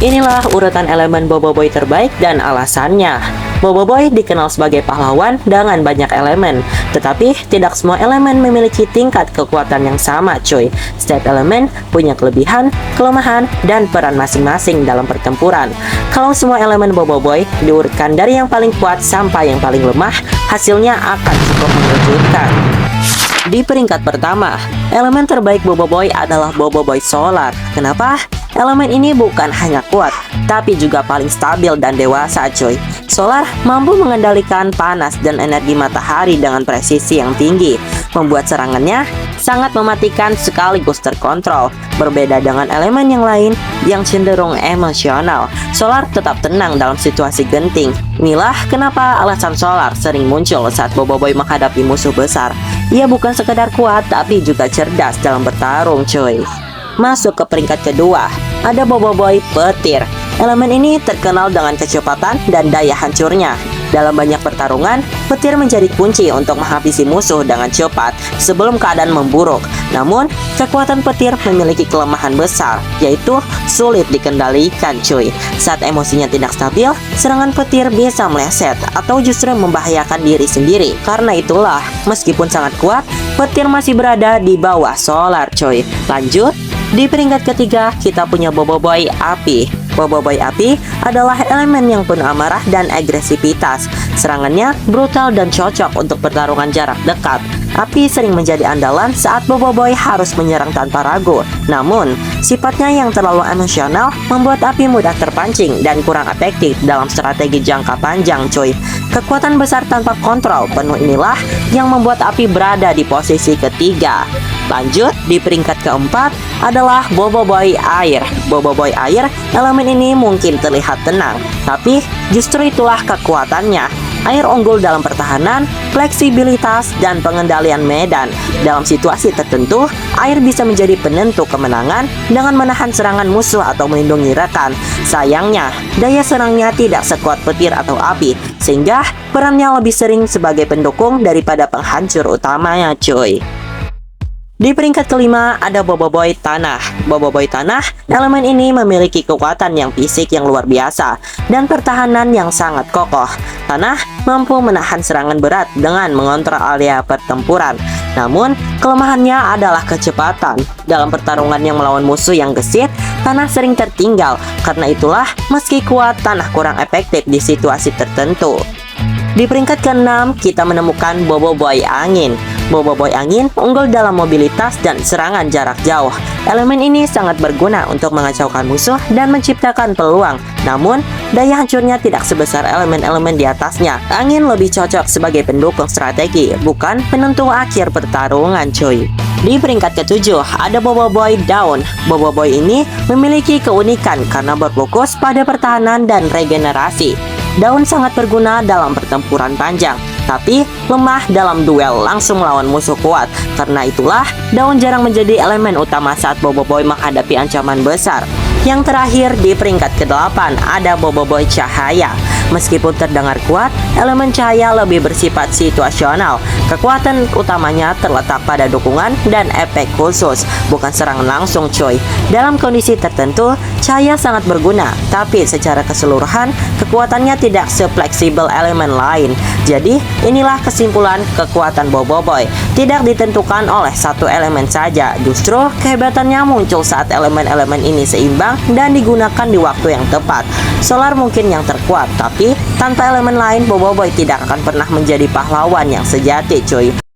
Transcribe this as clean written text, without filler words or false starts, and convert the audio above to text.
Inilah urutan elemen Boboiboy terbaik dan alasannya. Boboiboy dikenal sebagai pahlawan dengan banyak elemen, tetapi tidak semua elemen memiliki tingkat kekuatan yang sama, cuy. Setiap elemen punya kelebihan, kelemahan, dan peran masing-masing dalam pertempuran. Kalau semua elemen Boboiboy diurutkan dari yang paling kuat sampai yang paling lemah, hasilnya akan cukup mengejutkan. Di peringkat pertama, elemen terbaik Boboiboy adalah Boboiboy Solar. Kenapa? Elemen ini bukan hanya kuat, tapi juga paling stabil dan dewasa, cuy. Solar mampu mengendalikan panas dan energi matahari dengan presisi yang tinggi, membuat serangannya sangat mematikan sekaligus terkontrol. Berbeda dengan elemen yang lain yang cenderung emosional, Solar tetap tenang dalam situasi genting. Inilah kenapa alasan Solar sering muncul saat Boboiboy menghadapi musuh besar. Ia bukan sekedar kuat, tapi juga cerdas dalam bertarung, cuy. Masuk ke peringkat kedua, ada Boboiboy Petir. Elemen ini terkenal dengan kecepatan dan daya hancurnya. Dalam banyak pertarungan, petir menjadi kunci untuk menghabisi musuh dengan cepat sebelum keadaan memburuk. Namun, kekuatan petir memiliki kelemahan besar, yaitu sulit dikendalikan, cuy. Saat emosinya tidak stabil, serangan petir bisa meleset atau justru membahayakan diri sendiri. Karena itulah, meskipun sangat kuat, petir masih berada di bawah Solar, cuy. Lanjut. Di peringkat ketiga, kita punya Boboiboy Api. Boboiboy Api adalah elemen yang penuh amarah dan agresivitas. Serangannya brutal dan cocok untuk pertarungan jarak dekat. Api sering menjadi andalan saat Boboiboy harus menyerang tanpa ragu. Namun, sifatnya yang terlalu emosional membuat Api mudah terpancing dan kurang efektif dalam strategi jangka panjang, cuy. Kekuatan besar tanpa kontrol penuh inilah yang membuat Api berada di posisi ketiga. Lanjut, di peringkat keempat adalah Boboiboy Air. Boboiboy Air, elemen ini mungkin terlihat tenang, tapi justru itulah kekuatannya. Air unggul dalam pertahanan, fleksibilitas, dan pengendalian medan. Dalam situasi tertentu, air bisa menjadi penentu kemenangan dengan menahan serangan musuh atau melindungi rekan. Sayangnya, daya serangnya tidak sekuat petir atau api, sehingga perannya lebih sering sebagai pendukung daripada penghancur utamanya, cuy. Di peringkat kelima ada Boboiboy Tanah. Boboiboy Tanah, elemen ini memiliki kekuatan yang fisik yang luar biasa dan pertahanan yang sangat kokoh. Tanah mampu menahan serangan berat dengan mengontrol area pertempuran. Namun, kelemahannya adalah kecepatan. Dalam pertarungan yang melawan musuh yang gesit, Tanah sering tertinggal. Karena itulah, meski kuat, Tanah kurang efektif di situasi tertentu. Di peringkat keenam, kita menemukan Boboiboy Angin. Boboiboy Angin unggul dalam mobilitas dan serangan jarak jauh. Elemen ini sangat berguna untuk mengacaukan musuh dan menciptakan peluang. Namun, daya hancurnya tidak sebesar elemen-elemen di atasnya. Angin lebih cocok sebagai pendukung strategi, bukan penentu akhir pertarungan, cuy. Di peringkat ketujuh, ada Boboiboy Daun. Boboiboy ini memiliki keunikan karena berfokus pada pertahanan dan regenerasi. Daun sangat berguna dalam pertempuran panjang, tapi lemah dalam duel langsung melawan musuh kuat. Karena itulah, Daun jarang menjadi elemen utama saat Boboiboy menghadapi ancaman besar. Yang terakhir, di peringkat ke-8 ada Boboiboy Cahaya. Meskipun terdengar kuat, elemen cahaya lebih bersifat situasional. Kekuatan utamanya terletak pada dukungan dan efek khusus, bukan serangan langsung, cuy. Dalam kondisi tertentu, cahaya sangat berguna, tapi secara keseluruhan, kekuatannya tidak sefleksibel elemen lain. Jadi, inilah kesimpulan kekuatan Boboiboy. Tidak ditentukan oleh satu elemen saja, justru kehebatannya muncul saat elemen-elemen ini seimbang dan digunakan di waktu yang tepat. Solar mungkin yang terkuat, tapi tanpa elemen lain, Boboiboy tidak akan pernah menjadi pahlawan yang sejati, cuy.